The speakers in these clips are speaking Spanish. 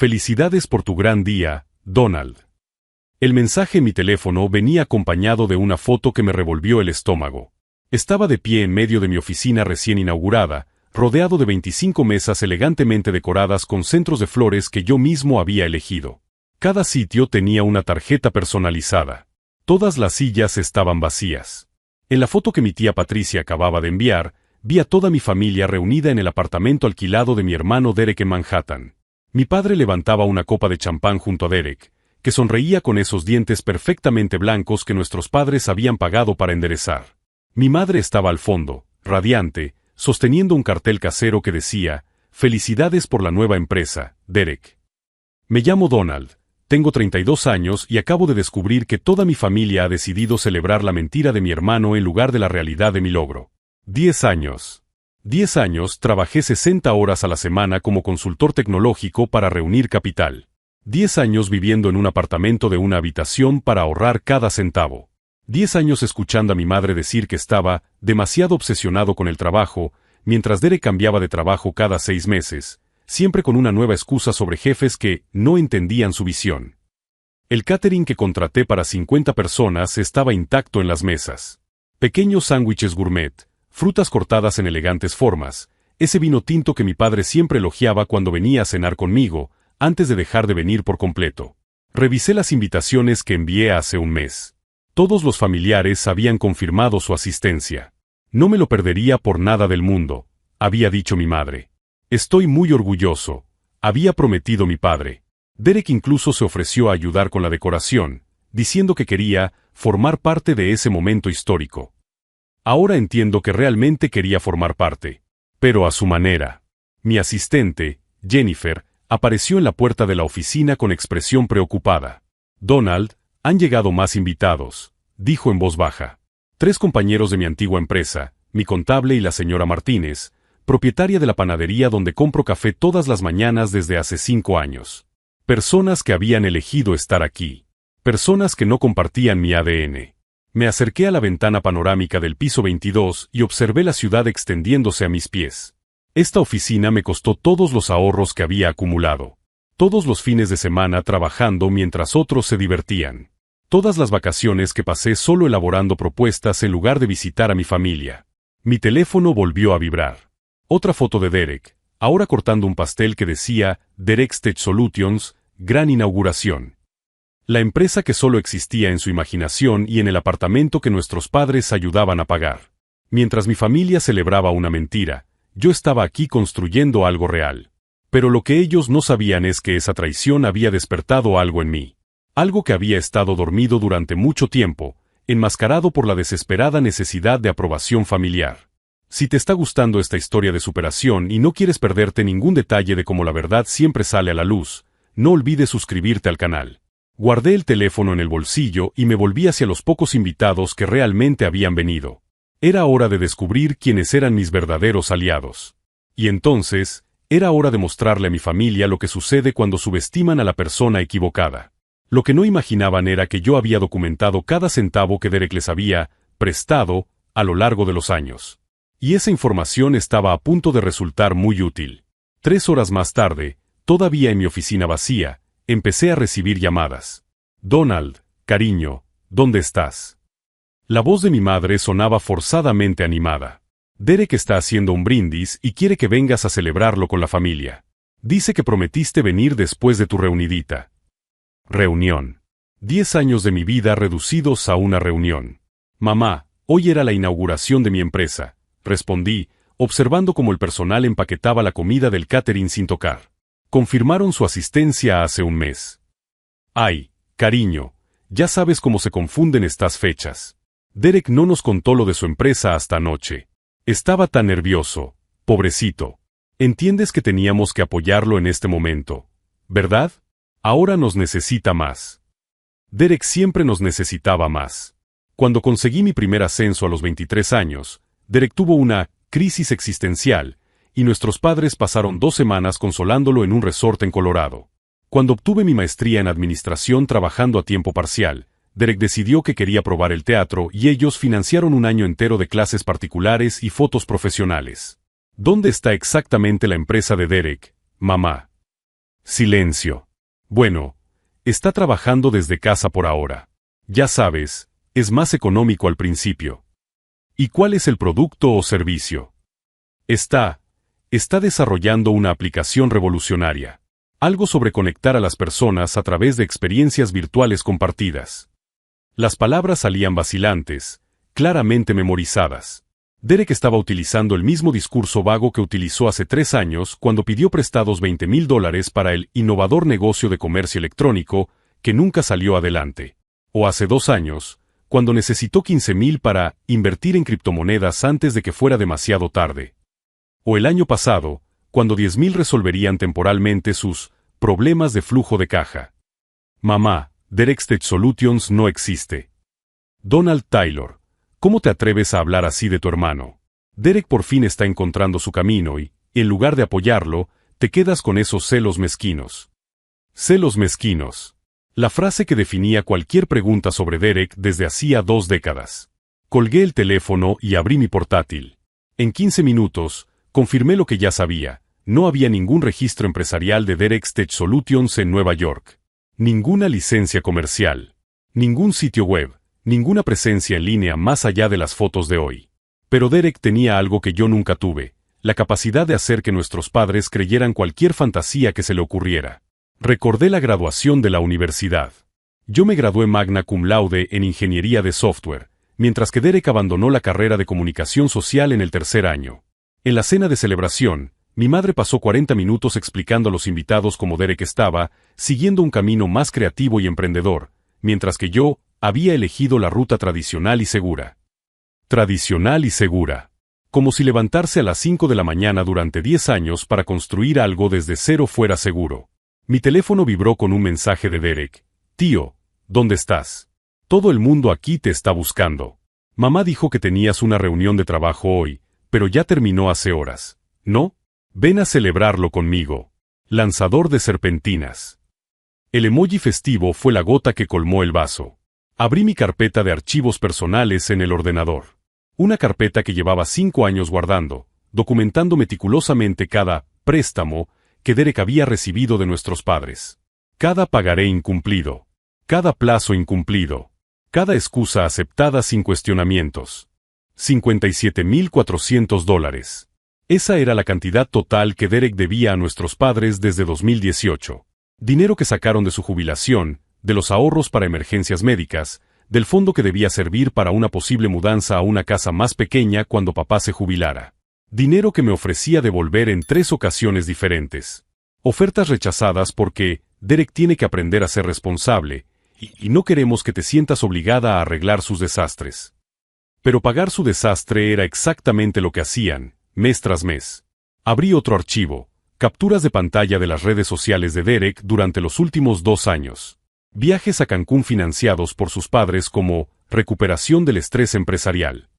Felicidades por tu gran día, Donald. El mensaje en mi teléfono venía acompañado de una foto que me revolvió el estómago. Estaba de pie en medio de mi oficina recién inaugurada, rodeado de 25 mesas elegantemente decoradas con centros de flores que yo mismo había elegido. Cada sitio tenía una tarjeta personalizada. Todas las sillas estaban vacías. En la foto que mi tía Patricia acababa de enviar, vi a toda mi familia reunida en el apartamento alquilado de mi hermano Derek en Manhattan. Mi padre levantaba una copa de champán junto a Derek, que sonreía con esos dientes perfectamente blancos que nuestros padres habían pagado para enderezar. Mi madre estaba al fondo, radiante, sosteniendo un cartel casero que decía: «Felicidades por la nueva empresa, Derek». Me llamo Donald, tengo 32 años y acabo de descubrir que toda mi familia ha decidido celebrar la mentira de mi hermano en lugar de la realidad de mi logro. 10 años. 10 años trabajé 60 horas a la semana como consultor tecnológico para reunir capital. 10 años viviendo en un apartamento de una habitación para ahorrar cada centavo. 10 años escuchando a mi madre decir que estaba demasiado obsesionado con el trabajo, mientras Derek cambiaba de trabajo cada 6 meses, siempre con una nueva excusa sobre jefes que no entendían su visión. El catering que contraté para 50 personas estaba intacto en las mesas. Pequeños sándwiches gourmet, frutas cortadas en elegantes formas, ese vino tinto que mi padre siempre elogiaba cuando venía a cenar conmigo, antes de dejar de venir por completo. Revisé las invitaciones que envié hace un mes. Todos los familiares habían confirmado su asistencia. No me lo perdería por nada del mundo, había dicho mi madre. Estoy muy orgulloso, había prometido mi padre. Derek incluso se ofreció a ayudar con la decoración, diciendo que quería formar parte de ese momento histórico. Ahora entiendo que realmente quería formar parte, pero a su manera. Mi asistente, Jennifer, apareció en la puerta de la oficina con expresión preocupada. «Donald, han llegado más invitados», dijo en voz baja. 3 compañeros de mi antigua empresa, mi contable y la señora Martínez, propietaria de la panadería donde compro café todas las mañanas desde hace 5 años. Personas que habían elegido estar aquí. Personas que no compartían mi ADN. Me acerqué a la ventana panorámica del piso 22 y observé la ciudad extendiéndose a mis pies. Esta oficina me costó todos los ahorros que había acumulado. Todos los fines de semana trabajando mientras otros se divertían. Todas las vacaciones que pasé solo elaborando propuestas en lugar de visitar a mi familia. Mi teléfono volvió a vibrar. Otra foto de Derek, ahora cortando un pastel que decía Derek's Tech Solutions, gran inauguración. La empresa que solo existía en su imaginación y en el apartamento que nuestros padres ayudaban a pagar. Mientras mi familia celebraba una mentira, yo estaba aquí construyendo algo real. Pero lo que ellos no sabían es que esa traición había despertado algo en mí. Algo que había estado dormido durante mucho tiempo, enmascarado por la desesperada necesidad de aprobación familiar. Si te está gustando esta historia de superación y no quieres perderte ningún detalle de cómo la verdad siempre sale a la luz, no olvides suscribirte al canal. Guardé el teléfono en el bolsillo y me volví hacia los pocos invitados que realmente habían venido. Era hora de descubrir quiénes eran mis verdaderos aliados. Y entonces, era hora de mostrarle a mi familia lo que sucede cuando subestiman a la persona equivocada. Lo que no imaginaban era que yo había documentado cada centavo que Derek les había prestado a lo largo de los años. Y esa información estaba a punto de resultar muy útil. 3 horas más tarde, todavía en mi oficina vacía, empecé a recibir llamadas. «Donald, cariño, ¿dónde estás?» La voz de mi madre sonaba forzadamente animada. «Derek está haciendo un brindis y quiere que vengas a celebrarlo con la familia. Dice que prometiste venir después de tu reunidita». Reunión. 10 años de mi vida reducidos a una reunión. «Mamá, hoy era la inauguración de mi empresa», respondí, observando cómo el personal empaquetaba la comida del catering sin tocar. Confirmaron su asistencia hace un mes. «Ay, cariño, ya sabes cómo se confunden estas fechas. Derek no nos contó lo de su empresa hasta anoche. Estaba tan nervioso, pobrecito. Entiendes que teníamos que apoyarlo en este momento, ¿verdad? Ahora nos necesita más». Derek siempre nos necesitaba más. Cuando conseguí mi primer ascenso a los 23 años, Derek tuvo una crisis existencial, y nuestros padres pasaron 2 semanas consolándolo en un resort en Colorado. Cuando obtuve mi maestría en administración trabajando a tiempo parcial, Derek decidió que quería probar el teatro y ellos financiaron un año entero de clases particulares y fotos profesionales. ¿Dónde está exactamente la empresa de Derek, mamá? Silencio. Bueno, está trabajando desde casa por ahora. Ya sabes, es más económico al principio. ¿Y cuál es el producto o servicio? Está desarrollando una aplicación revolucionaria. Algo sobre conectar a las personas a través de experiencias virtuales compartidas. Las palabras salían vacilantes, claramente memorizadas. Derek estaba utilizando el mismo discurso vago que utilizó hace 3 años cuando pidió prestados $20,000 para el innovador negocio de comercio electrónico que nunca salió adelante. O hace 2 años, cuando necesitó $15,000 para invertir en criptomonedas antes de que fuera demasiado tarde. O el año pasado, cuando $10,000 resolverían temporalmente sus problemas de flujo de caja. Mamá, Derek Tech Solutions no existe. Donald Taylor, ¿cómo te atreves a hablar así de tu hermano? Derek por fin está encontrando su camino y, en lugar de apoyarlo, te quedas con esos celos mezquinos. Celos mezquinos. La frase que definía cualquier pregunta sobre Derek desde hacía 2 décadas. Colgué el teléfono y abrí mi portátil. En 15 minutos, confirmé lo que ya sabía. No había ningún registro empresarial de Derek Tech Solutions en Nueva York. Ninguna licencia comercial. Ningún sitio web. Ninguna presencia en línea más allá de las fotos de hoy. Pero Derek tenía algo que yo nunca tuve. La capacidad de hacer que nuestros padres creyeran cualquier fantasía que se le ocurriera. Recordé la graduación de la universidad. Yo me gradué magna cum laude en ingeniería de software, mientras que Derek abandonó la carrera de comunicación social en el 3er año. En la cena de celebración, mi madre pasó 40 minutos explicando a los invitados cómo Derek estaba, siguiendo un camino más creativo y emprendedor, mientras que yo había elegido la ruta tradicional y segura. Tradicional y segura. Como si levantarse a las 5 de la mañana durante 10 años para construir algo desde cero fuera seguro. Mi teléfono vibró con un mensaje de Derek. Tío, ¿dónde estás? Todo el mundo aquí te está buscando. Mamá dijo que tenías una reunión de trabajo hoy, pero ya terminó hace horas. ¿No? Ven a celebrarlo conmigo. Lanzador de serpentinas. El emoji festivo fue la gota que colmó el vaso. Abrí mi carpeta de archivos personales en el ordenador. Una carpeta que llevaba 5 años guardando, documentando meticulosamente cada préstamo que Derek había recibido de nuestros padres. Cada pagaré incumplido. Cada plazo incumplido. Cada excusa aceptada sin cuestionamientos. $57,400. Esa era la cantidad total que Derek debía a nuestros padres desde 2018. Dinero que sacaron de su jubilación, de los ahorros para emergencias médicas, del fondo que debía servir para una posible mudanza a una casa más pequeña cuando papá se jubilara. Dinero que me ofrecía devolver en 3 ocasiones diferentes. Ofertas rechazadas porque Derek tiene que aprender a ser responsable, y no queremos que te sientas obligada a arreglar sus desastres. Pero pagar su desastre era exactamente lo que hacían, mes tras mes. Abrí otro archivo, capturas de pantalla de las redes sociales de Derek durante los últimos 2 años. Viajes a Cancún financiados por sus padres como recuperación del estrés empresarial.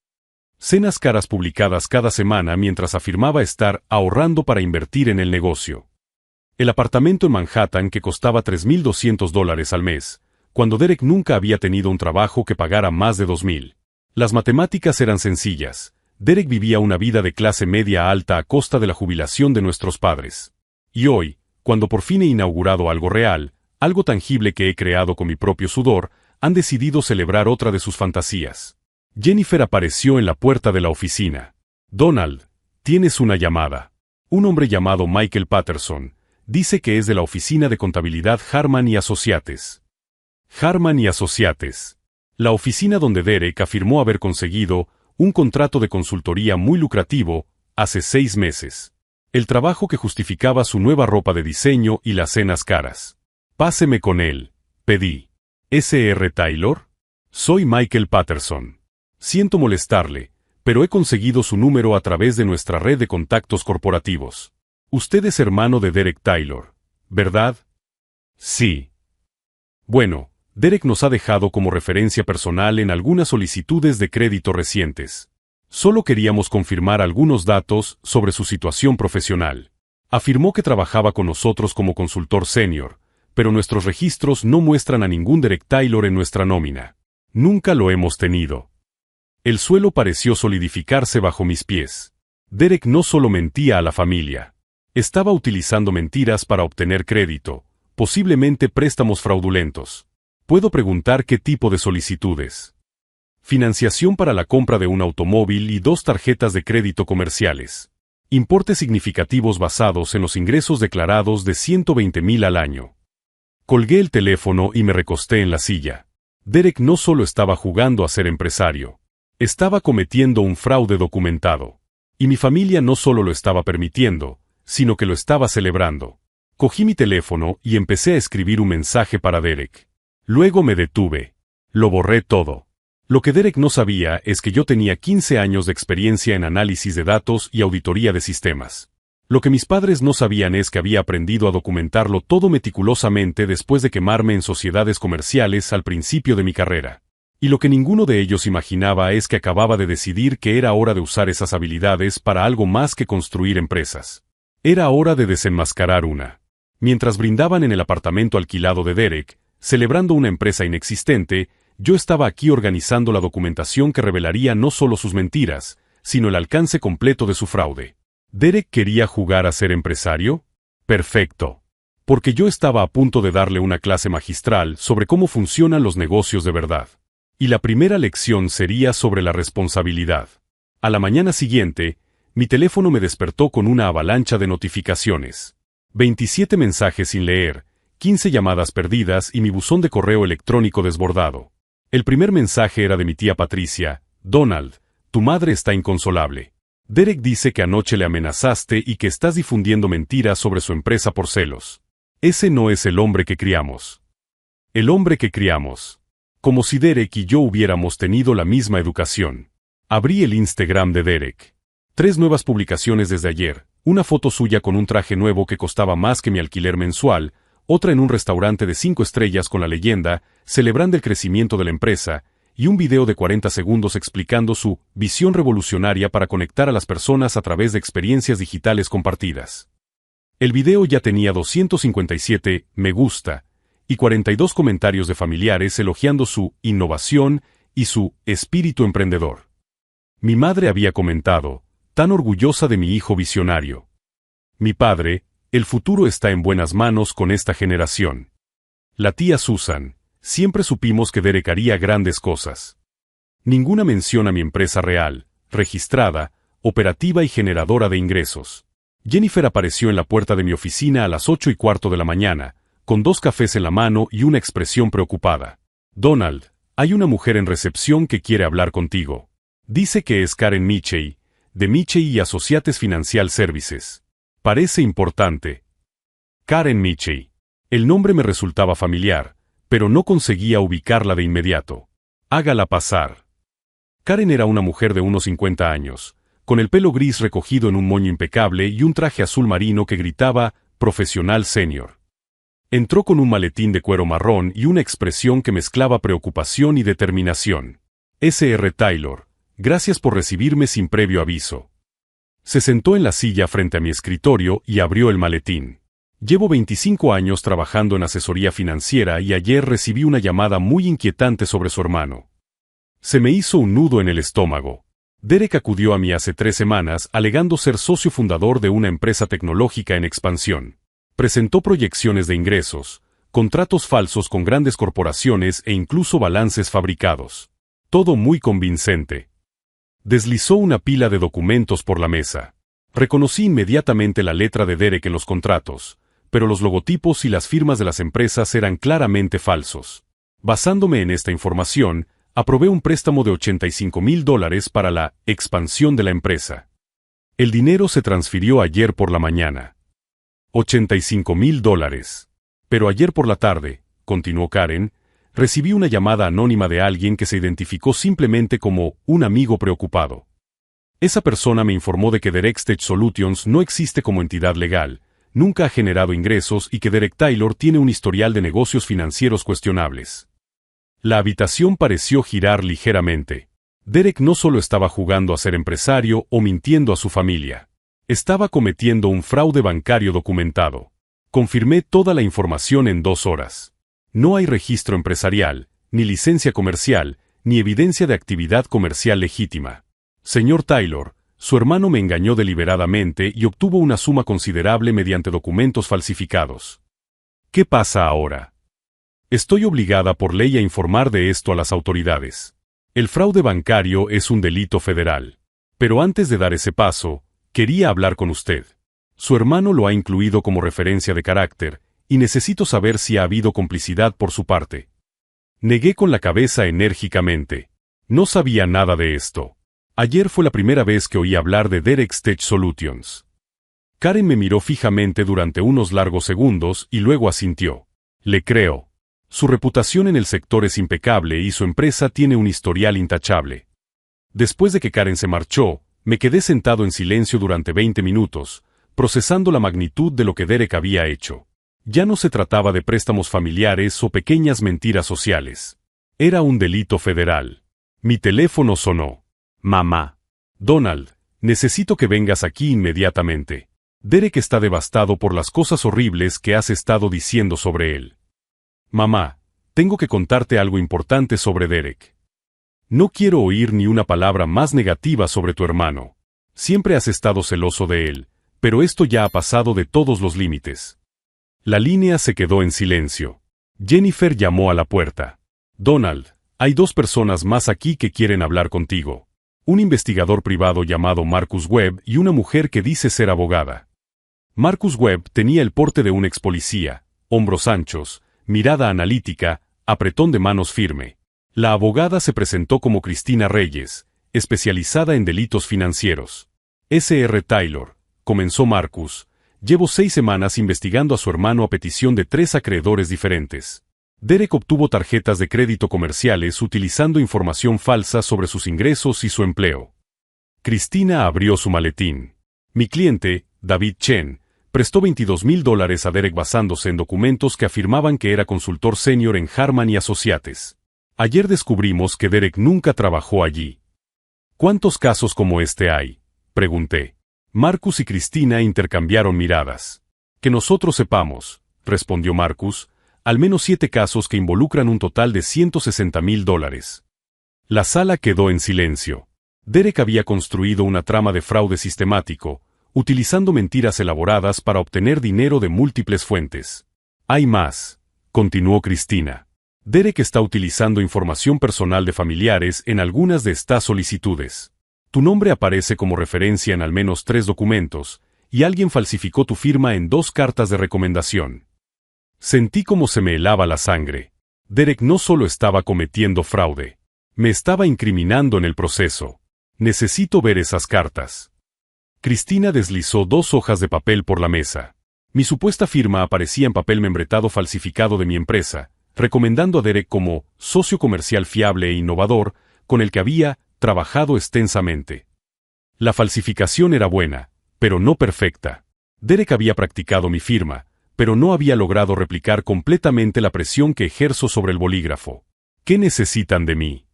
Cenas caras publicadas cada semana mientras afirmaba estar ahorrando para invertir en el negocio. El apartamento en Manhattan que costaba $3,200 al mes, cuando Derek nunca había tenido un trabajo que pagara más de $2,000. Las matemáticas eran sencillas. Derek vivía una vida de clase media alta a costa de la jubilación de nuestros padres. Y hoy, cuando por fin he inaugurado algo real, algo tangible que he creado con mi propio sudor, han decidido celebrar otra de sus fantasías. Jennifer apareció en la puerta de la oficina. Donald, tienes una llamada. Un hombre llamado Michael Patterson dice que es de la oficina de contabilidad Harman y Associates. Harman y Associates. La oficina donde Derek afirmó haber conseguido un contrato de consultoría muy lucrativo hace 6 meses. El trabajo que justificaba su nueva ropa de diseño y las cenas caras. Páseme con él, pedí. ¿Sr. Taylor? Soy Michael Patterson. Siento molestarle, pero he conseguido su número a través de nuestra red de contactos corporativos. Usted es hermano de Derek Taylor, ¿verdad? Sí. Bueno, Derek nos ha dejado como referencia personal en algunas solicitudes de crédito recientes. Solo queríamos confirmar algunos datos sobre su situación profesional. Afirmó que trabajaba con nosotros como consultor senior, pero nuestros registros no muestran a ningún Derek Taylor en nuestra nómina. Nunca lo hemos tenido. El suelo pareció solidificarse bajo mis pies. Derek no solo mentía a la familia. Estaba utilizando mentiras para obtener crédito, posiblemente préstamos fraudulentos. Puedo preguntar qué tipo de solicitudes. Financiación para la compra de un automóvil y 2 tarjetas de crédito comerciales. Importes significativos basados en los ingresos declarados de 120,000 al año. Colgué el teléfono y me recosté en la silla. Derek no solo estaba jugando a ser empresario. Estaba cometiendo un fraude documentado. Y mi familia no solo lo estaba permitiendo, sino que lo estaba celebrando. Cogí mi teléfono y empecé a escribir un mensaje para Derek. Luego me detuve. Lo borré todo. Lo que Derek no sabía es que yo tenía 15 años de experiencia en análisis de datos y auditoría de sistemas. Lo que mis padres no sabían es que había aprendido a documentarlo todo meticulosamente después de quemarme en sociedades comerciales al principio de mi carrera. Y lo que ninguno de ellos imaginaba es que acababa de decidir que era hora de usar esas habilidades para algo más que construir empresas. Era hora de desenmascarar una. Mientras brindaban en el apartamento alquilado de Derek, celebrando una empresa inexistente, yo estaba aquí organizando la documentación que revelaría no solo sus mentiras, sino el alcance completo de su fraude. ¿Derek quería jugar a ser empresario? Perfecto. Porque yo estaba a punto de darle una clase magistral sobre cómo funcionan los negocios de verdad. Y la primera lección sería sobre la responsabilidad. A la mañana siguiente, mi teléfono me despertó con una avalancha de notificaciones. 27 mensajes sin leer, 15 llamadas perdidas y mi buzón de correo electrónico desbordado. El primer mensaje era de mi tía Patricia. Donald, tu madre está inconsolable. Derek dice que anoche le amenazaste y que estás difundiendo mentiras sobre su empresa por celos. Ese no es el hombre que criamos. El hombre que criamos. Como si Derek y yo hubiéramos tenido la misma educación. Abrí el Instagram de Derek. 3 nuevas publicaciones desde ayer, una foto suya con un traje nuevo que costaba más que mi alquiler mensual, otra en un restaurante de 5 estrellas con la leyenda, celebrando el crecimiento de la empresa, y un video de 40 segundos explicando su visión revolucionaria para conectar a las personas a través de experiencias digitales compartidas. El video ya tenía 257 me gusta y 42 comentarios de familiares elogiando su innovación y su espíritu emprendedor. Mi madre había comentado, tan orgullosa de mi hijo visionario. Mi padre, el futuro está en buenas manos con esta generación. La tía Susan, siempre supimos que Derek haría grandes cosas. Ninguna mención a mi empresa real, registrada, operativa y generadora de ingresos. Jennifer apareció en la puerta de mi oficina a las 8:15 de la mañana, con 2 cafés en la mano y una expresión preocupada. Donald, hay una mujer en recepción que quiere hablar contigo. Dice que es Karen Michey, de Michey y Associates Financial Services. Parece importante. Karen Michey. El nombre me resultaba familiar, pero no conseguía ubicarla de inmediato. Hágala pasar. Karen era una mujer de unos 50 años, con el pelo gris recogido en un moño impecable y un traje azul marino que gritaba, profesional senior. Entró con un maletín de cuero marrón y una expresión que mezclaba preocupación y determinación. Sr. Taylor, gracias por recibirme sin previo aviso. Se sentó en la silla frente a mi escritorio y abrió el maletín. Llevo 25 años trabajando en asesoría financiera y ayer recibí una llamada muy inquietante sobre su hermano. Se me hizo un nudo en el estómago. Derek acudió a mí hace 3 semanas alegando ser socio fundador de una empresa tecnológica en expansión. Presentó proyecciones de ingresos, contratos falsos con grandes corporaciones e incluso balances fabricados. Todo muy convincente. Deslizó una pila de documentos por la mesa. Reconocí inmediatamente la letra de Derek en los contratos, pero los logotipos y las firmas de las empresas eran claramente falsos. Basándome en esta información, aprobé un préstamo de $85,000 para la expansión de la empresa. El dinero se transfirió ayer por la mañana. $85,000. Pero ayer por la tarde, continuó Karen, recibí una llamada anónima de alguien que se identificó simplemente como un amigo preocupado. Esa persona me informó de que Derek Tech Solutions no existe como entidad legal, nunca ha generado ingresos y que Derek Taylor tiene un historial de negocios financieros cuestionables. La habitación pareció girar ligeramente. Derek no solo estaba jugando a ser empresario o mintiendo a su familia. Estaba cometiendo un fraude bancario documentado. Confirmé toda la información en 2 horas. No hay registro empresarial, ni licencia comercial, ni evidencia de actividad comercial legítima. Señor Taylor, Su hermano me engañó deliberadamente y obtuvo una suma considerable mediante documentos falsificados. ¿Qué pasa ahora? Estoy obligada por ley a informar de esto a las autoridades. El fraude bancario es un delito federal. Pero antes de dar ese paso, quería hablar con usted. Su hermano lo ha incluido como referencia de carácter, y necesito saber si ha habido complicidad por su parte. Negué con la cabeza enérgicamente. No sabía nada de esto. Ayer fue la primera vez que oí hablar de Derek Tech Solutions. Karen me miró fijamente durante unos largos segundos y luego asintió. Le creo. Su reputación en el sector es impecable y su empresa tiene un historial intachable. Después de que Karen se marchó, me quedé sentado en silencio durante 20 minutos, procesando la magnitud de lo que Derek había hecho. Ya no se trataba de préstamos familiares o pequeñas mentiras sociales. Era un delito federal. Mi teléfono sonó. Mamá. Donald, necesito que vengas aquí inmediatamente. Derek está devastado por las cosas horribles que has estado diciendo sobre él. Mamá, tengo que contarte algo importante sobre Derek. No quiero oír ni una palabra más negativa sobre tu hermano. Siempre has estado celoso de él, pero esto ya ha pasado de todos los límites. La línea se quedó en silencio. Jennifer llamó a la puerta. Donald, hay 2 personas más aquí que quieren hablar contigo. Un investigador privado llamado Marcus Webb y una mujer que dice ser abogada. Marcus Webb tenía el porte de un ex policía, hombros anchos, mirada analítica, apretón de manos firme. La abogada se presentó como Cristina Reyes, especializada en delitos financieros. S.R. Taylor, comenzó Marcus, llevo 6 semanas investigando a su hermano a petición de 3 acreedores diferentes. Derek obtuvo tarjetas de crédito comerciales utilizando información falsa sobre sus ingresos y su empleo. Cristina abrió su maletín. Mi cliente, David Chen, prestó $22,000 a Derek basándose en documentos que afirmaban que era consultor senior en Harman y Associates. Ayer descubrimos que Derek nunca trabajó allí. ¿Cuántos casos como este hay?, pregunté. Marcus y Cristina intercambiaron miradas. Que nosotros sepamos, respondió Marcus, al menos 7 casos que involucran un total de $160,000. La sala quedó en silencio. Derek había construido una trama de fraude sistemático, utilizando mentiras elaboradas para obtener dinero de múltiples fuentes. Hay más, continuó Cristina. Derek está utilizando información personal de familiares en algunas de estas solicitudes. Tu nombre aparece como referencia en al menos 3 documentos, y alguien falsificó tu firma en 2 cartas de recomendación. Sentí como se me helaba la sangre. Derek no solo estaba cometiendo fraude, me estaba incriminando en el proceso. Necesito ver esas cartas. Cristina deslizó 2 hojas de papel por la mesa. Mi supuesta firma aparecía en papel membretado falsificado de mi empresa, recomendando a Derek como socio comercial fiable e innovador, con el que había trabajado extensamente. La falsificación era buena, pero no perfecta. Derek había practicado mi firma, pero no había logrado replicar completamente la presión que ejerzo sobre el bolígrafo. ¿Qué necesitan de mí?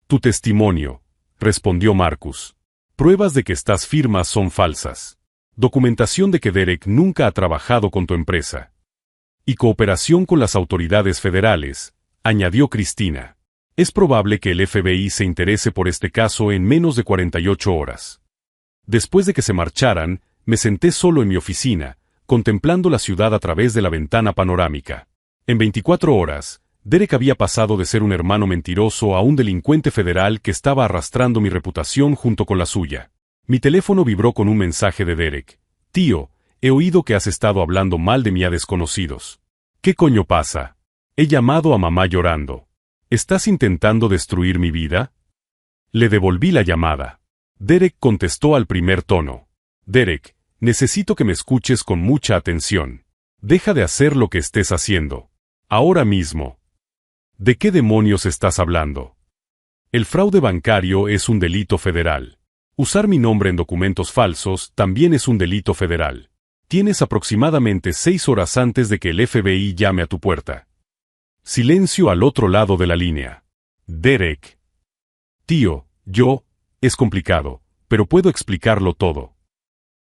Tu testimonio, respondió Marcus. Pruebas de que estas firmas son falsas. Documentación de que Derek nunca ha trabajado con tu empresa. Y cooperación con las autoridades federales, añadió Cristina. Es probable que el FBI se interese por este caso en menos de 48 horas. Después de que se marcharan, me senté solo en mi oficina, contemplando la ciudad a través de la ventana panorámica. En 24 horas, Derek había pasado de ser un hermano mentiroso a un delincuente federal que estaba arrastrando mi reputación junto con la suya. Mi teléfono vibró con un mensaje de Derek. Tío, he oído que has estado hablando mal de mí a desconocidos. ¿Qué coño pasa? He llamado a mamá llorando. ¿Estás intentando destruir mi vida? Le devolví la llamada. Derek contestó al primer tono. Derek, necesito que me escuches con mucha atención. Deja de hacer lo que estés haciendo. Ahora mismo. ¿De qué demonios estás hablando? El fraude bancario es un delito federal. Usar mi nombre en documentos falsos también es un delito federal. Tienes aproximadamente 6 horas antes de que el FBI llame a tu puerta. Silencio al otro lado de la línea. Derek. Tío, es complicado, pero puedo explicarlo todo.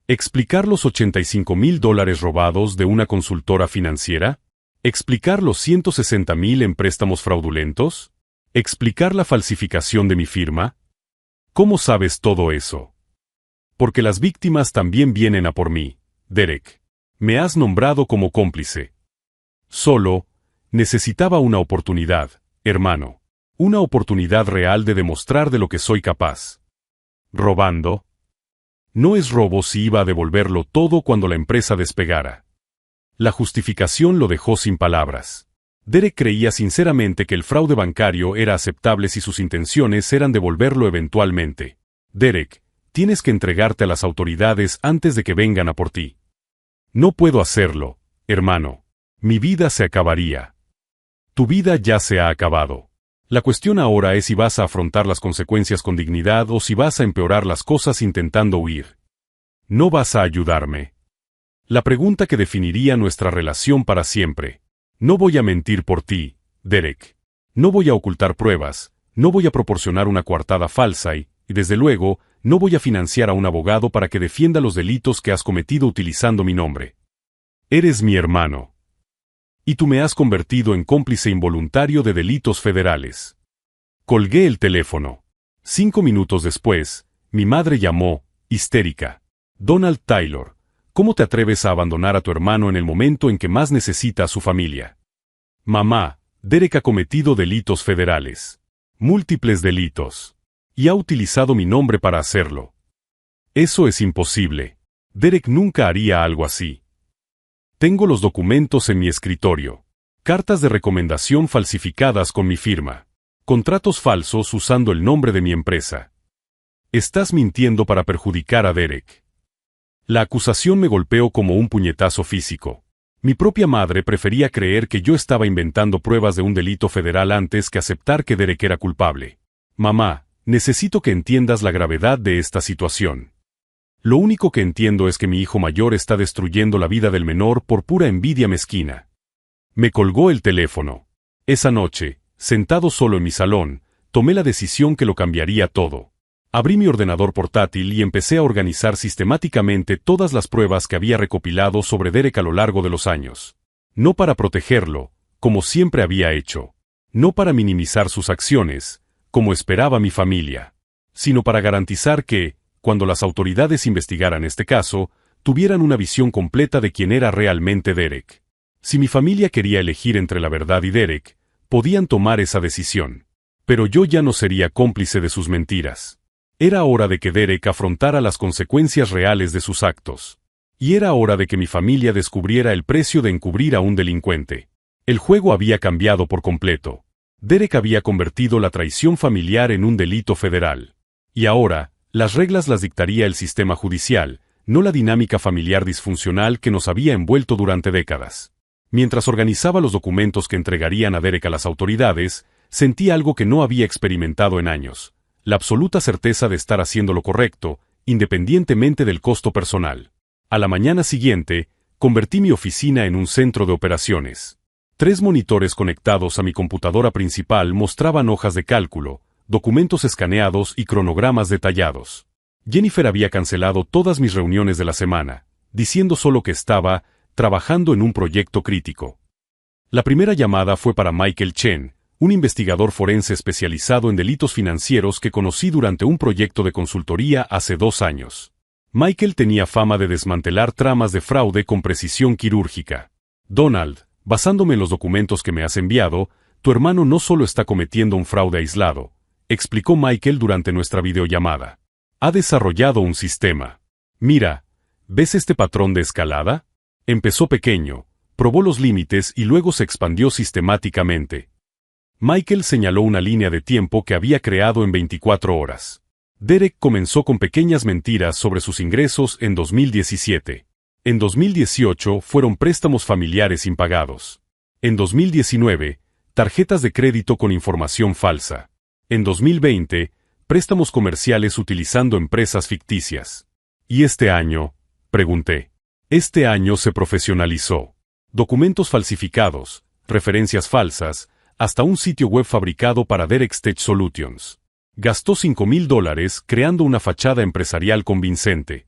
¿Explicar los $85,000 robados de una consultora financiera? ¿Explicar los $160,000 en préstamos fraudulentos? ¿Explicar la falsificación de mi firma? ¿Cómo sabes todo eso? Porque las víctimas también vienen a por mí, Derek. Me has nombrado como cómplice. Solo necesitaba una oportunidad, hermano. Una oportunidad real de demostrar de lo que soy capaz. ¿Robando? No es robo si iba a devolverlo todo cuando la empresa despegara. La justificación lo dejó sin palabras. Derek creía sinceramente que el fraude bancario era aceptable si sus intenciones eran devolverlo eventualmente. Derek, tienes que entregarte a las autoridades antes de que vengan a por ti. No puedo hacerlo, hermano. Mi vida se acabaría. Tu vida ya se ha acabado. La cuestión ahora es si vas a afrontar las consecuencias con dignidad o si vas a empeorar las cosas intentando huir. ¿No vas a ayudarme? La pregunta que definiría nuestra relación para siempre. No voy a mentir por ti, Derek. No voy a ocultar pruebas, no voy a proporcionar una coartada falsa y, desde luego, no voy a financiar a un abogado para que defienda los delitos que has cometido utilizando mi nombre. Eres mi hermano. Y tú me has convertido en cómplice involuntario de delitos federales. Colgué el teléfono. 5 minutos después, mi madre llamó, histérica. Donald Taylor, ¿cómo te atreves a abandonar a tu hermano en el momento en que más necesita a su familia? Mamá, Derek ha cometido delitos federales. Múltiples delitos. Y ha utilizado mi nombre para hacerlo. Eso es imposible. Derek nunca haría algo así. Tengo los documentos en mi escritorio. Cartas de recomendación falsificadas con mi firma. Contratos falsos usando el nombre de mi empresa. Estás mintiendo para perjudicar a Derek. La acusación me golpeó como un puñetazo físico. Mi propia madre prefería creer que yo estaba inventando pruebas de un delito federal antes que aceptar que Derek era culpable. Mamá, necesito que entiendas la gravedad de esta situación. Lo único que entiendo es que mi hijo mayor está destruyendo la vida del menor por pura envidia mezquina. Me colgó el teléfono. Esa noche, sentado solo en mi salón, tomé la decisión que lo cambiaría todo. Abrí mi ordenador portátil y empecé a organizar sistemáticamente todas las pruebas que había recopilado sobre Derek a lo largo de los años. No para protegerlo, como siempre había hecho. No para minimizar sus acciones, como esperaba mi familia. Sino para garantizar que, cuando las autoridades investigaran este caso, tuvieran una visión completa de quién era realmente Derek. Si mi familia quería elegir entre la verdad y Derek, podían tomar esa decisión. Pero yo ya no sería cómplice de sus mentiras. Era hora de que Derek afrontara las consecuencias reales de sus actos. Y era hora de que mi familia descubriera el precio de encubrir a un delincuente. El juego había cambiado por completo. Derek había convertido la traición familiar en un delito federal. Y ahora, las reglas las dictaría el sistema judicial, no la dinámica familiar disfuncional que nos había envuelto durante décadas. Mientras organizaba los documentos que entregarían a Derek a las autoridades, sentí algo que no había experimentado en años. La absoluta certeza de estar haciendo lo correcto, independientemente del costo personal. A la mañana siguiente, convertí mi oficina en un centro de operaciones. 3 monitores conectados a mi computadora principal mostraban hojas de cálculo, documentos escaneados y cronogramas detallados. Jennifer había cancelado todas mis reuniones de la semana, diciendo solo que estaba trabajando en un proyecto crítico. La primera llamada fue para Michael Chen, un investigador forense especializado en delitos financieros que conocí durante un proyecto de consultoría hace 2 años. Michael tenía fama de desmantelar tramas de fraude con precisión quirúrgica. Donald, basándome en los documentos que me has enviado, tu hermano no solo está cometiendo un fraude aislado, explicó Michael durante nuestra videollamada. Ha desarrollado un sistema. Mira, ¿ves este patrón de escalada? Empezó pequeño, probó los límites y luego se expandió sistemáticamente. Michael señaló una línea de tiempo que había creado en 24 horas. Derek comenzó con pequeñas mentiras sobre sus ingresos en 2017. En 2018 fueron préstamos familiares impagados. En 2019, tarjetas de crédito con información falsa. En 2020, préstamos comerciales utilizando empresas ficticias. ¿Y este año? Pregunté. Este año se profesionalizó. Documentos falsificados, referencias falsas, hasta un sitio web fabricado para Derek's Tech Solutions. Gastó $5,000 creando una fachada empresarial convincente.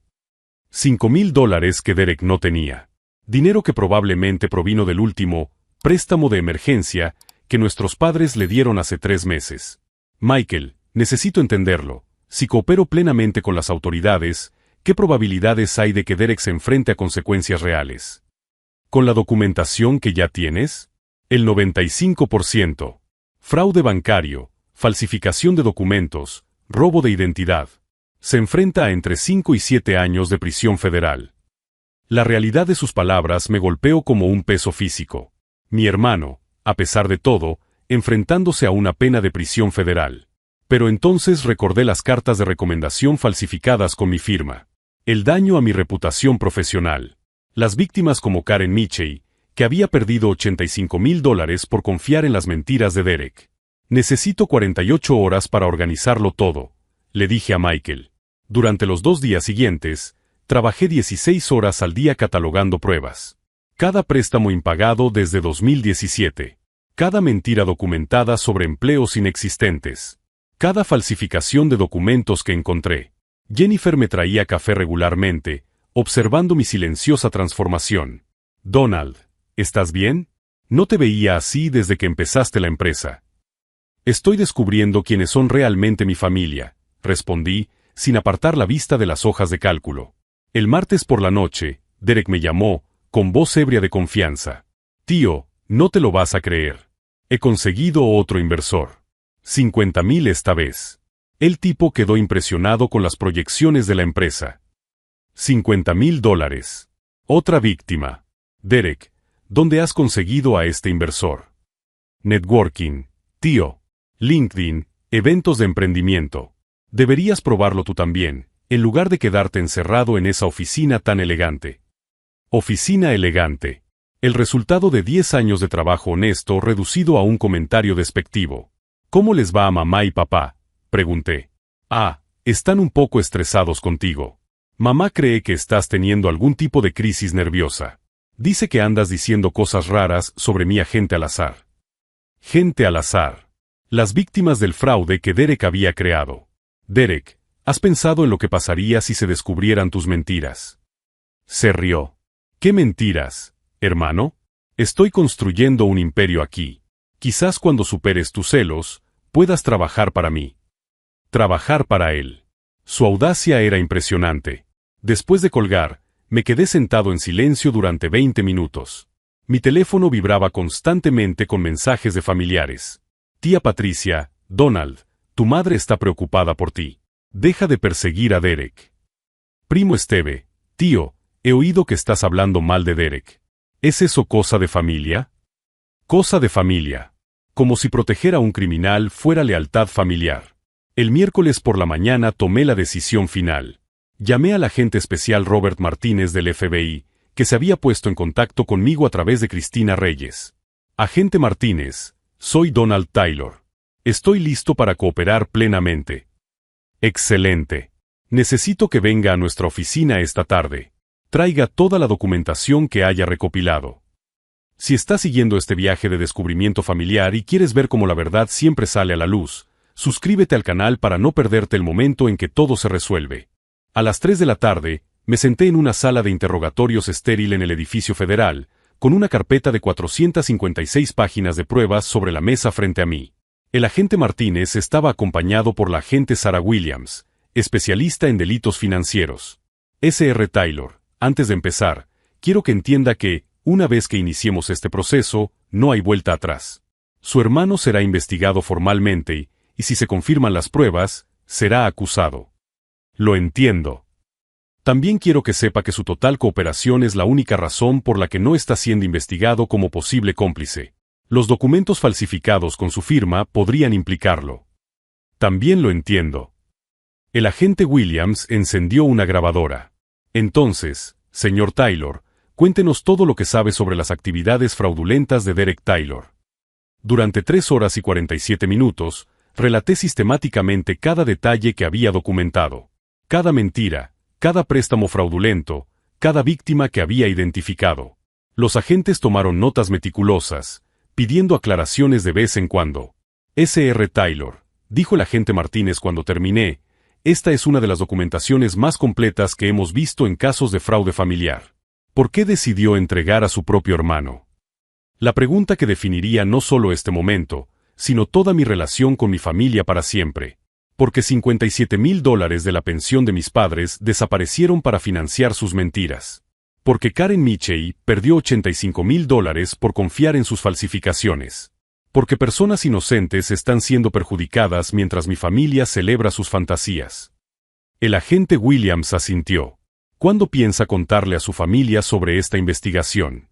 $5,000 que Derek no tenía. Dinero que probablemente provino del último préstamo de emergencia que nuestros padres le dieron hace 3 meses. Michael, necesito entenderlo. Si coopero plenamente con las autoridades, ¿Qué probabilidades hay de que Derek se enfrente a consecuencias reales? ¿Con la documentación que ya tienes? El 95%. Fraude bancario, falsificación de documentos, robo de identidad. Se enfrenta a entre 5 y 7 años de prisión federal. La realidad de sus palabras me golpeó como un peso físico. Mi hermano, a pesar de todo, enfrentándose a una pena de prisión federal. Pero entonces recordé las cartas de recomendación falsificadas con mi firma. El daño a mi reputación profesional. Las víctimas como Karen Michey, que había perdido $85,000 por confiar en las mentiras de Derek. Necesito 48 horas para organizarlo todo, le dije a Michael. Durante los 2 días siguientes, trabajé 16 horas al día catalogando pruebas. Cada préstamo impagado desde 2017. Cada mentira documentada sobre empleos inexistentes. Cada falsificación de documentos que encontré. Jennifer me traía café regularmente, observando mi silenciosa transformación. Donald, ¿estás bien? No te veía así desde que empezaste la empresa. Estoy descubriendo quiénes son realmente mi familia, respondí, sin apartar la vista de las hojas de cálculo. El martes por la noche, Derek me llamó, con voz ebria de confianza. Tío, no te lo vas a creer. He conseguido otro inversor. 50,000 esta vez. El tipo quedó impresionado con las proyecciones de la empresa. $50,000. Otra víctima. Derek, ¿dónde has conseguido a este inversor? Networking, tío. LinkedIn, eventos de emprendimiento. Deberías probarlo tú también, en lugar de quedarte encerrado en esa oficina tan elegante. Oficina elegante. El resultado de 10 años de trabajo honesto reducido a un comentario despectivo. ¿Cómo les va a mamá y papá? Pregunté. Están un poco estresados contigo. Mamá cree que estás teniendo algún tipo de crisis nerviosa. Dice que andas diciendo cosas raras sobre mi agente al azar. Gente al azar. Las víctimas del fraude que Derek había creado. Derek, ¿has pensado en lo que pasaría si se descubrieran tus mentiras? Se rió. ¿Qué mentiras, hermano? Estoy construyendo un imperio aquí. Quizás cuando superes tus celos, puedas trabajar para mí. Trabajar para él. Su audacia era impresionante. Después de colgar, me quedé sentado en silencio durante 20 minutos. Mi teléfono vibraba constantemente con mensajes de familiares. Tía Patricia, Donald, tu madre está preocupada por ti. Deja de perseguir a Derek. Primo Esteve, tío, he oído que estás hablando mal de Derek. ¿Es eso cosa de familia? Cosa de familia. Como si proteger a un criminal fuera lealtad familiar. El miércoles por la mañana tomé la decisión final. Llamé al agente especial Robert Martínez del FBI, que se había puesto en contacto conmigo a través de Cristina Reyes. Agente Martínez, soy Donald Taylor. Estoy listo para cooperar plenamente. Excelente. Necesito que venga a nuestra oficina esta tarde. Traiga toda la documentación que haya recopilado. Si estás siguiendo este viaje de descubrimiento familiar y quieres ver cómo la verdad siempre sale a la luz, suscríbete al canal para no perderte el momento en que todo se resuelve. A las 3 de la tarde, me senté en una sala de interrogatorios estéril en el edificio federal, con una carpeta de 456 páginas de pruebas sobre la mesa frente a mí. El agente Martínez estaba acompañado por la agente Sarah Williams, especialista en delitos financieros. Sr. Taylor, antes de empezar, quiero que entienda que, una vez que iniciemos este proceso, no hay vuelta atrás. Su hermano será investigado formalmente y si se confirman las pruebas, será acusado. Lo entiendo. También quiero que sepa que su total cooperación es la única razón por la que no está siendo investigado como posible cómplice. Los documentos falsificados con su firma podrían implicarlo. También lo entiendo. El agente Williams encendió una grabadora. Entonces, señor Taylor, cuéntenos todo lo que sabe sobre las actividades fraudulentas de Derek Taylor. Durante 3 horas y 47 minutos, relaté sistemáticamente cada detalle que había documentado. Cada mentira, cada préstamo fraudulento, cada víctima que había identificado. Los agentes tomaron notas meticulosas, pidiendo aclaraciones de vez en cuando. Sr. Taylor, dijo el agente Martínez cuando terminé, esta es una de las documentaciones más completas que hemos visto en casos de fraude familiar. ¿Por qué decidió entregar a su propio hermano? La pregunta que definiría no solo este momento, sino toda mi relación con mi familia para siempre. Porque $57,000 de la pensión de mis padres desaparecieron para financiar sus mentiras. Porque Karen Michey perdió $85,000 por confiar en sus falsificaciones. Porque personas inocentes están siendo perjudicadas mientras mi familia celebra sus fantasías. El agente Williams asintió. ¿Cuándo piensa contarle a su familia sobre esta investigación?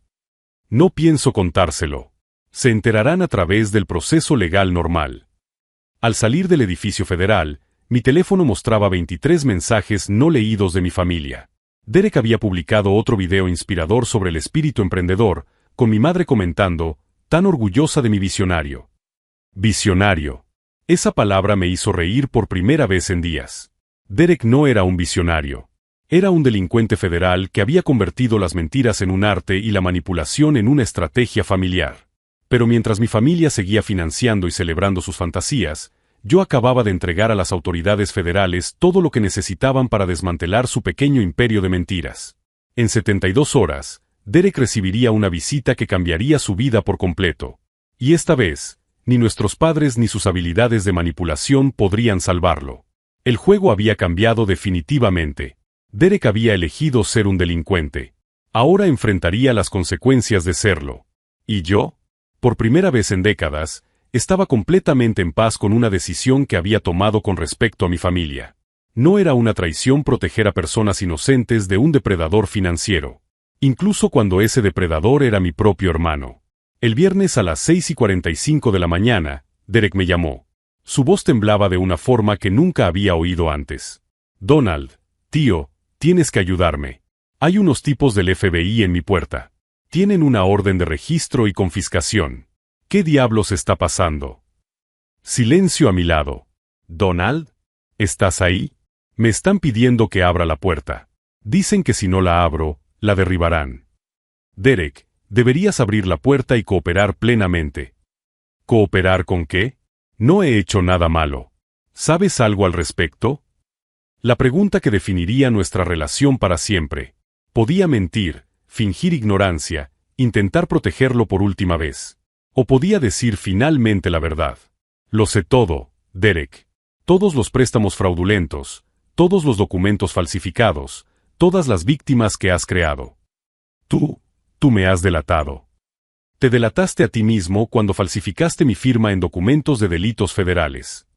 No pienso contárselo. Se enterarán a través del proceso legal normal. Al salir del edificio federal, mi teléfono mostraba 23 mensajes no leídos de mi familia. Derek había publicado otro video inspirador sobre el espíritu emprendedor, con mi madre comentando, tan orgullosa de mi visionario. Visionario. Esa palabra me hizo reír por primera vez en días. Derek no era un visionario. Era un delincuente federal que había convertido las mentiras en un arte y la manipulación en una estrategia familiar. Pero mientras mi familia seguía financiando y celebrando sus fantasías, yo acababa de entregar a las autoridades federales todo lo que necesitaban para desmantelar su pequeño imperio de mentiras. En 72 horas, Derek recibiría una visita que cambiaría su vida por completo. Y esta vez, ni nuestros padres ni sus habilidades de manipulación podrían salvarlo. El juego había cambiado definitivamente. Derek había elegido ser un delincuente. Ahora enfrentaría las consecuencias de serlo. ¿Y yo? Por primera vez en décadas, estaba completamente en paz con una decisión que había tomado con respecto a mi familia. No era una traición proteger a personas inocentes de un depredador financiero. Incluso cuando ese depredador era mi propio hermano. El viernes a las 6:45 de la mañana, Derek me llamó. Su voz temblaba de una forma que nunca había oído antes. Donald, tío, tienes que ayudarme. Hay unos tipos del FBI en mi puerta. Tienen una orden de registro y confiscación. ¿Qué diablos está pasando? Silencio a mi lado. Donald, ¿estás ahí? Me están pidiendo que abra la puerta. Dicen que si no la abro, la derribarán. Derek, deberías abrir la puerta y cooperar plenamente. ¿Cooperar con qué? No he hecho nada malo. ¿Sabes algo al respecto? La pregunta que definiría nuestra relación para siempre. Podía mentir, fingir ignorancia, intentar protegerlo por última vez. O podía decir finalmente la verdad. Lo sé todo, Derek. Todos los préstamos fraudulentos, todos los documentos falsificados, todas las víctimas que has creado. Tú me has delatado. Te delataste a ti mismo cuando falsificaste mi firma en documentos de delitos federales.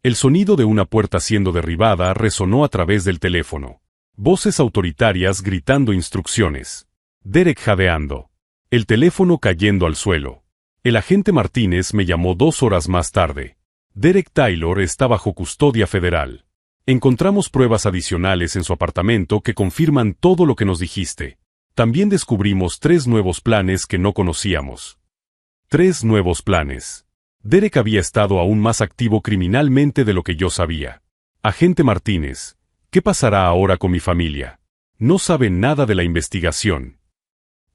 El sonido de una puerta siendo derribada resonó a través del teléfono. Voces autoritarias gritando instrucciones. Derek jadeando. El teléfono cayendo al suelo. El agente Martínez me llamó 2 horas más tarde. Derek Taylor está bajo custodia federal. Encontramos pruebas adicionales en su apartamento que confirman todo lo que nos dijiste. También descubrimos 3 nuevos planes que no conocíamos. 3 nuevos planes. Derek había estado aún más activo criminalmente de lo que yo sabía. Agente Martínez, ¿qué pasará ahora con mi familia? No saben nada de la investigación.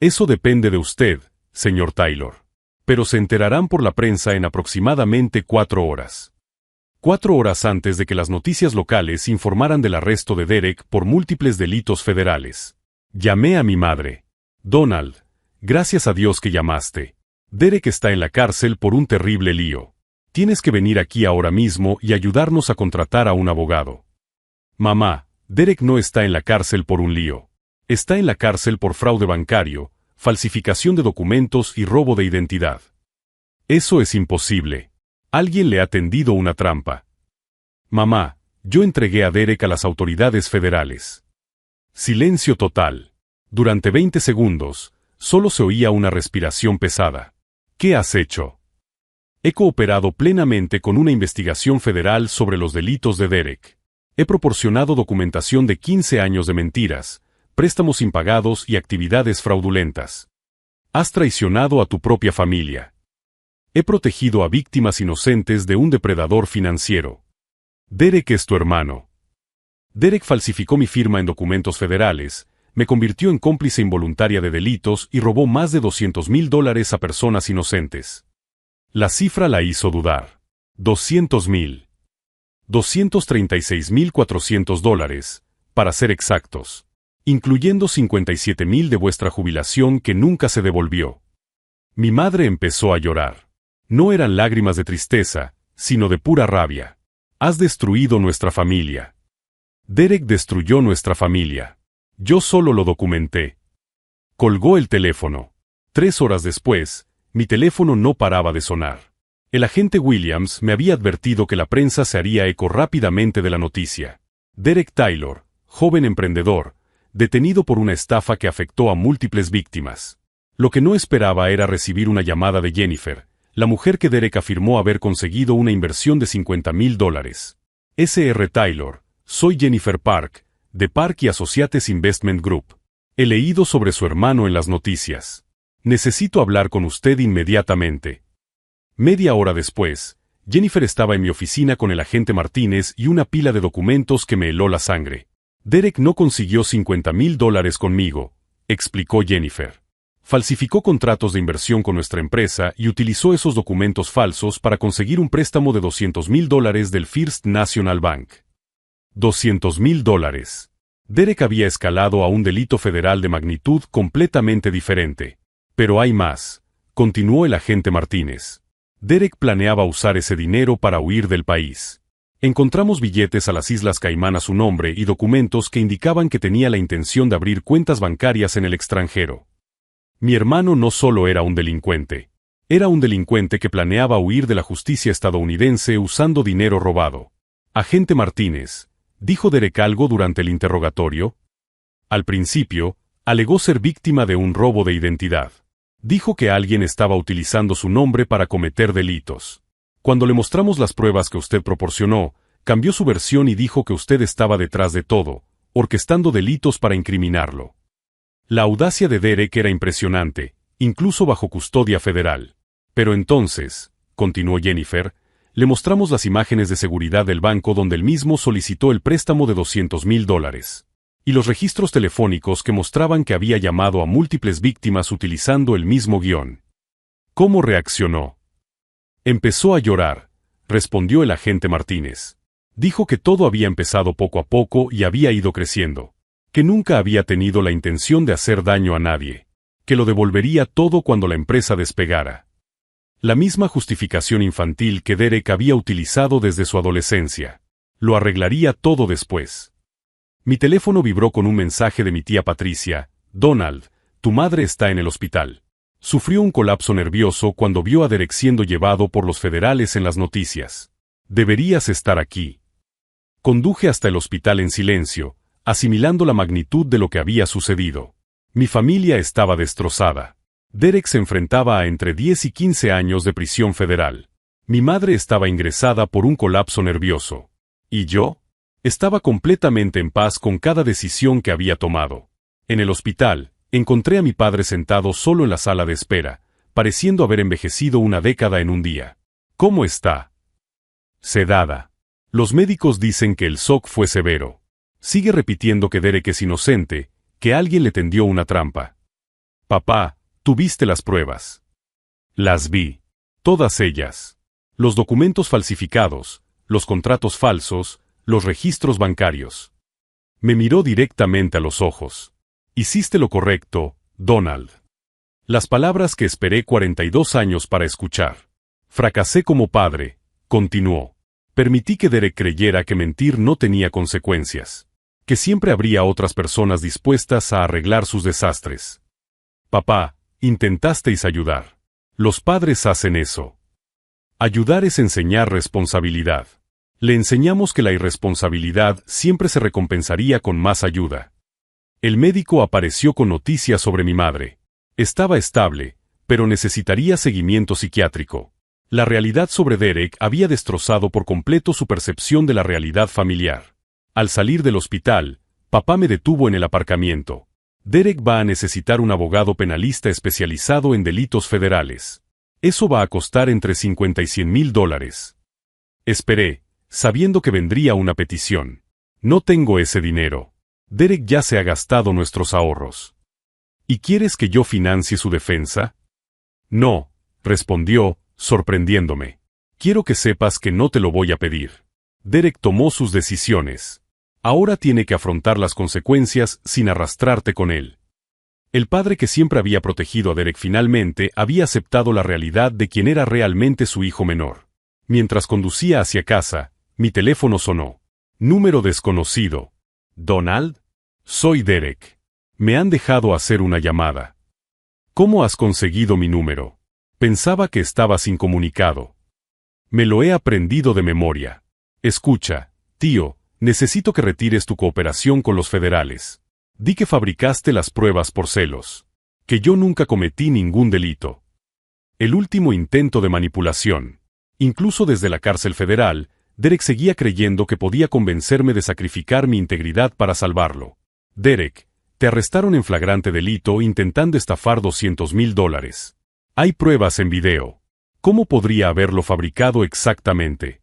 Eso depende de usted, señor Taylor. Pero se enterarán por la prensa en aproximadamente 4 horas. 4 horas antes de que las noticias locales informaran del arresto de Derek por múltiples delitos federales. Llamé a mi madre. Donald, gracias a Dios que llamaste. Derek está en la cárcel por un terrible lío. Tienes que venir aquí ahora mismo y ayudarnos a contratar a un abogado. Mamá, Derek no está en la cárcel por un lío. Está en la cárcel por fraude bancario, falsificación de documentos y robo de identidad. Eso es imposible. Alguien le ha tendido una trampa. Mamá, yo entregué a Derek a las autoridades federales. Silencio total. Durante 20 segundos, solo se oía una respiración pesada. ¿Qué has hecho? He cooperado plenamente con una investigación federal sobre los delitos de Derek. He proporcionado documentación de 15 años de mentiras, préstamos impagados y actividades fraudulentas. Has traicionado a tu propia familia. He protegido a víctimas inocentes de un depredador financiero. Derek es tu hermano. Derek falsificó mi firma en documentos federales, me convirtió en cómplice involuntaria de delitos y robó más de $200,000 a personas inocentes. La cifra la hizo dudar. 200,000. $236,400, para ser exactos. Incluyendo 57,000 de vuestra jubilación que nunca se devolvió. Mi madre empezó a llorar. No eran lágrimas de tristeza, sino de pura rabia. Has destruido nuestra familia. Derek destruyó nuestra familia. Yo solo lo documenté. Colgó el teléfono. 3 horas después, mi teléfono no paraba de sonar. El agente Williams me había advertido que la prensa se haría eco rápidamente de la noticia. Derek Taylor, joven emprendedor, detenido por una estafa que afectó a múltiples víctimas. Lo que no esperaba era recibir una llamada de Jennifer, la mujer que Derek afirmó haber conseguido una inversión de $50,000. Sr. Taylor, soy Jennifer Park, de Park y Associates Investment Group. He leído sobre su hermano en las noticias. Necesito hablar con usted inmediatamente. Media hora después, Jennifer estaba en mi oficina con el agente Martínez y una pila de documentos que me heló la sangre. Derek no consiguió $50,000 conmigo, explicó Jennifer. Falsificó contratos de inversión con nuestra empresa y utilizó esos documentos falsos para conseguir un préstamo de $200,000 del First National Bank. $200,000. Derek había escalado a un delito federal de magnitud completamente diferente. Pero hay más, continuó el agente Martínez. Derek planeaba usar ese dinero para huir del país. Encontramos billetes a las Islas Caimán a su nombre y documentos que indicaban que tenía la intención de abrir cuentas bancarias en el extranjero. Mi hermano no solo era un delincuente que planeaba huir de la justicia estadounidense usando dinero robado. Agente Martínez, ¿dijo Derek algo durante el interrogatorio? Al principio, alegó ser víctima de un robo de identidad. Dijo que alguien estaba utilizando su nombre para cometer delitos. Cuando le mostramos las pruebas que usted proporcionó, cambió su versión y dijo que usted estaba detrás de todo, orquestando delitos para incriminarlo. La audacia de Derek era impresionante, incluso bajo custodia federal. Pero entonces, continuó Jennifer, le mostramos las imágenes de seguridad del banco donde él mismo solicitó el préstamo de $200,000. Y los registros telefónicos que mostraban que había llamado a múltiples víctimas utilizando el mismo guión. ¿Cómo reaccionó? Empezó a llorar, respondió el agente Martínez. Dijo que todo había empezado poco a poco y había ido creciendo. Que nunca había tenido la intención de hacer daño a nadie. Que lo devolvería todo cuando la empresa despegara. La misma justificación infantil que Derek había utilizado desde su adolescencia. Lo arreglaría todo después. Mi teléfono vibró con un mensaje de mi tía Patricia. Donald, tu madre está en el hospital. Sufrió un colapso nervioso cuando vio a Derek siendo llevado por los federales en las noticias. Deberías estar aquí. Conduje hasta el hospital en silencio, asimilando la magnitud de lo que había sucedido. Mi familia estaba destrozada. Derek se enfrentaba a entre 10 y 15 años de prisión federal. Mi madre estaba ingresada por un colapso nervioso. ¿Y yo? Estaba completamente en paz con cada decisión que había tomado. En el hospital, encontré a mi padre sentado solo en la sala de espera, pareciendo haber envejecido una década en un día. ¿Cómo está? Sedada. Los médicos dicen que el shock fue severo. Sigue repitiendo que Derek es inocente, que alguien le tendió una trampa. Papá, tú viste las pruebas. Las vi. Todas ellas. Los documentos falsificados, los contratos falsos, los registros bancarios. Me miró directamente a los ojos. Hiciste lo correcto, Donald. Las palabras que esperé 42 años para escuchar. Fracasé como padre, continuó. Permití que Derek creyera que mentir no tenía consecuencias. Que siempre habría otras personas dispuestas a arreglar sus desastres. Papá, intentasteis ayudar. Los padres hacen eso. Ayudar es enseñar responsabilidad. Le enseñamos que la irresponsabilidad siempre se recompensaría con más ayuda. El médico apareció con noticias sobre mi madre. Estaba estable, pero necesitaría seguimiento psiquiátrico. La realidad sobre Derek había destrozado por completo su percepción de la realidad familiar. Al salir del hospital, papá me detuvo en el aparcamiento. Derek va a necesitar un abogado penalista especializado en delitos federales. Eso va a costar entre $50,000 y $100,000. Esperé, sabiendo que vendría una petición. No tengo ese dinero. Derek ya se ha gastado nuestros ahorros. ¿Y quieres que yo financie su defensa? No, respondió, sorprendiéndome. Quiero que sepas que no te lo voy a pedir. Derek tomó sus decisiones. Ahora tiene que afrontar las consecuencias sin arrastrarte con él. El padre que siempre había protegido a Derek finalmente había aceptado la realidad de quién era realmente su hijo menor. Mientras conducía hacia casa, Mi teléfono sonó. Número desconocido. ¿Donald? Soy Derek. Me han dejado hacer una llamada. ¿Cómo has conseguido mi número? Pensaba que estabas incomunicado. Me lo he aprendido de memoria. Escucha, tío, necesito que retires tu cooperación con los federales. Di que fabricaste las pruebas por celos. Que yo nunca cometí ningún delito. El último intento de manipulación. Incluso desde la cárcel federal, Derek seguía creyendo que podía convencerme de sacrificar mi integridad para salvarlo. Derek, te arrestaron en flagrante delito intentando estafar $200,000. Hay pruebas en video. ¿Cómo podría haberlo fabricado exactamente?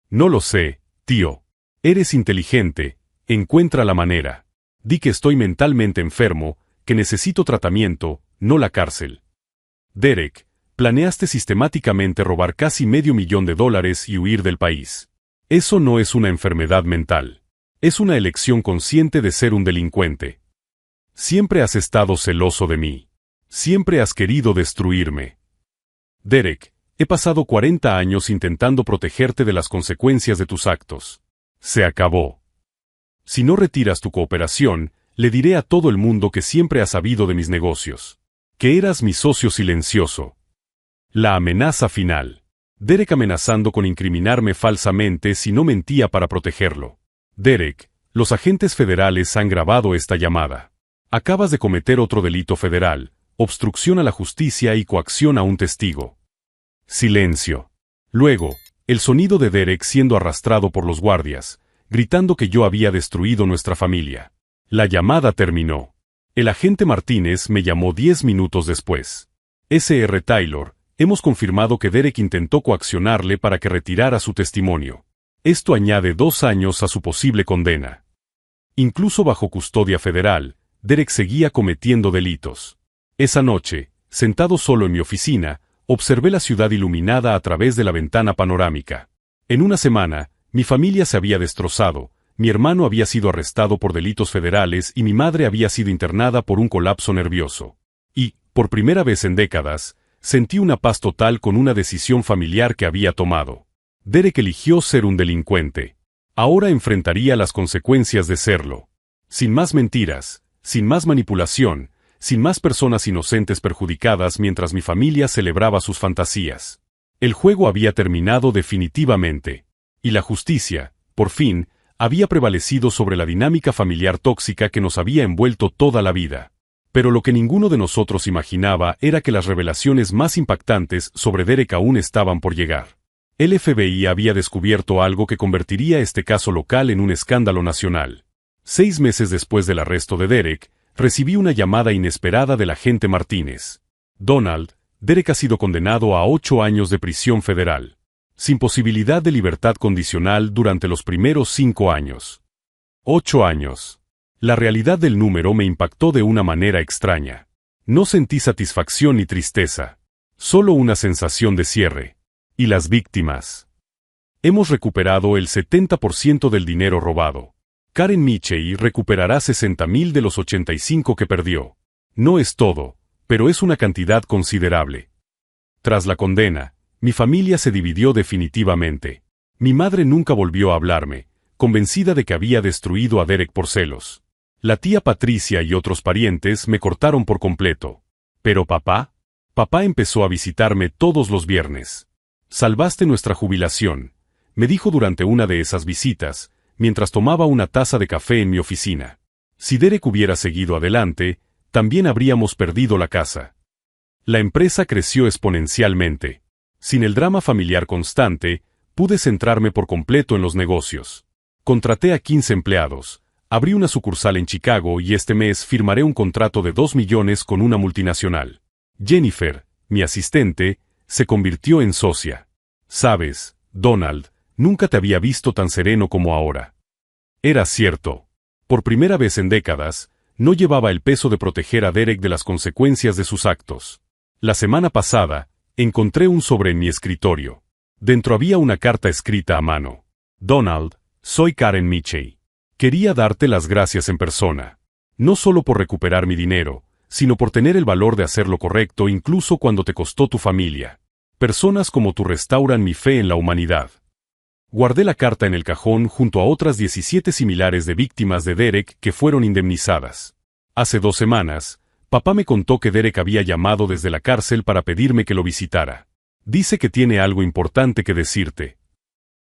No lo sé, tío. Eres inteligente, encuentra la manera. Di que estoy mentalmente enfermo, que necesito tratamiento, no la cárcel. Derek, planeaste sistemáticamente robar casi $500,000 y huir del país. Eso no es una enfermedad mental. Es una elección consciente de ser un delincuente. Siempre has estado celoso de mí. Siempre has querido destruirme. Derek, he pasado 40 años intentando protegerte de las consecuencias de tus actos. Se acabó. Si no retiras tu cooperación, le diré a todo el mundo que siempre has sabido de mis negocios. Que eras mi socio silencioso. La amenaza final. Derek amenazando con incriminarme falsamente si no mentía para protegerlo. Derek, los agentes federales han grabado esta llamada. Acabas de cometer otro delito federal, obstrucción a la justicia y coacción a un testigo. Silencio. Luego, el sonido de Derek siendo arrastrado por los guardias, gritando que yo había destruido nuestra familia. La llamada terminó. El agente Martínez me llamó 10 minutos después. Sr. Taylor, hemos confirmado que Derek intentó coaccionarle para que retirara su testimonio. Esto añade 2 años a su posible condena. Incluso bajo custodia federal, Derek seguía cometiendo delitos. Esa noche, sentado solo en mi oficina, observé la ciudad iluminada a través de la ventana panorámica. En una semana, mi familia se había destrozado, mi hermano había sido arrestado por delitos federales y mi madre había sido internada por un colapso nervioso. Y, por primera vez en décadas, sentí una paz total con una decisión familiar que había tomado. Derek eligió ser un delincuente. Ahora enfrentaría las consecuencias de serlo. Sin más mentiras, sin más manipulación, sin más personas inocentes perjudicadas mientras mi familia celebraba sus fantasías. El juego había terminado definitivamente. Y la justicia, por fin, había prevalecido sobre la dinámica familiar tóxica que nos había envuelto toda la vida. Pero lo que ninguno de nosotros imaginaba era que las revelaciones más impactantes sobre Derek aún estaban por llegar. El FBI había descubierto algo que convertiría este caso local en un escándalo nacional. 6 meses después del arresto de Derek, recibí una llamada inesperada del agente Martínez. Donald, Derek ha sido condenado a 8 años de prisión federal, sin posibilidad de libertad condicional durante los primeros 5 años. 8 años. La realidad del número me impactó de una manera extraña. No sentí satisfacción ni tristeza, solo una sensación de cierre. ¿Y las víctimas? Hemos recuperado el 70% del dinero robado. Karen Michey recuperará 60,000 de los 85 que perdió. No es todo, pero es una cantidad considerable. Tras la condena, mi familia se dividió definitivamente. Mi madre nunca volvió a hablarme, convencida de que había destruido a Derek por celos. La tía Patricia y otros parientes me cortaron por completo. Pero papá empezó a visitarme todos los viernes. Salvaste nuestra jubilación, me dijo durante una de esas visitas, mientras tomaba una taza de café en mi oficina. Si Derek hubiera seguido adelante, también habríamos perdido la casa. La empresa creció exponencialmente. Sin el drama familiar constante, pude centrarme por completo en los negocios. Contraté a 15 empleados, abrí una sucursal en Chicago y este mes firmaré un contrato de 2 millones con una multinacional. Jennifer, mi asistente, se convirtió en socia. Sabes, Donald, nunca te había visto tan sereno como ahora. Era cierto. Por primera vez en décadas, no llevaba el peso de proteger a Derek de las consecuencias de sus actos. La semana pasada, encontré un sobre en mi escritorio. Dentro había una carta escrita a mano. Donald, soy Karen Michey. Quería darte las gracias en persona. No solo por recuperar mi dinero, sino por tener el valor de hacer lo correcto incluso cuando te costó tu familia. Personas como tú restauran mi fe en la humanidad. Guardé la carta en el cajón junto a otras 17 similares de víctimas de Derek que fueron indemnizadas. Hace 2 semanas, papá me contó que Derek había llamado desde la cárcel para pedirme que lo visitara. Dice que tiene algo importante que decirte.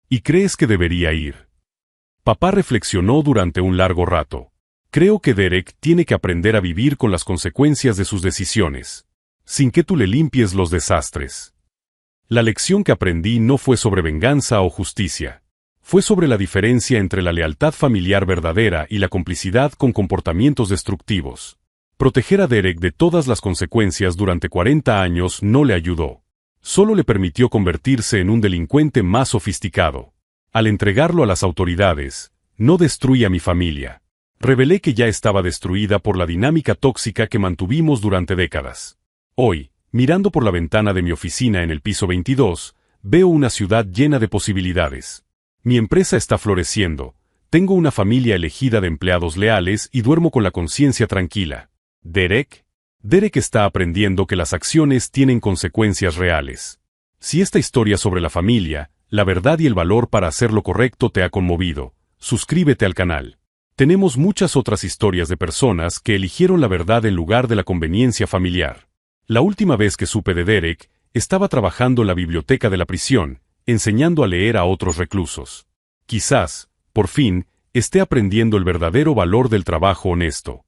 ¿Y crees que debería ir? Papá reflexionó durante un largo rato. Creo que Derek tiene que aprender a vivir con las consecuencias de sus decisiones, sin que tú le limpies los desastres. La lección que aprendí no fue sobre venganza o justicia. Fue sobre la diferencia entre la lealtad familiar verdadera y la complicidad con comportamientos destructivos. Proteger a Derek de todas las consecuencias durante 40 años no le ayudó. Solo le permitió convertirse en un delincuente más sofisticado. Al entregarlo a las autoridades, no destruí a mi familia. Revelé que ya estaba destruida por la dinámica tóxica que mantuvimos durante décadas. Hoy, mirando por la ventana de mi oficina en el piso 22, veo una ciudad llena de posibilidades. Mi empresa está floreciendo, tengo una familia elegida de empleados leales y duermo con la conciencia tranquila. ¿Derek? Derek está aprendiendo que las acciones tienen consecuencias reales. Si esta historia sobre la familia, la verdad y el valor para hacer lo correcto te ha conmovido, suscríbete al canal. Tenemos muchas otras historias de personas que eligieron la verdad en lugar de la conveniencia familiar. La última vez que supe de Derek, estaba trabajando en la biblioteca de la prisión, enseñando a leer a otros reclusos. Quizás, por fin, esté aprendiendo el verdadero valor del trabajo honesto.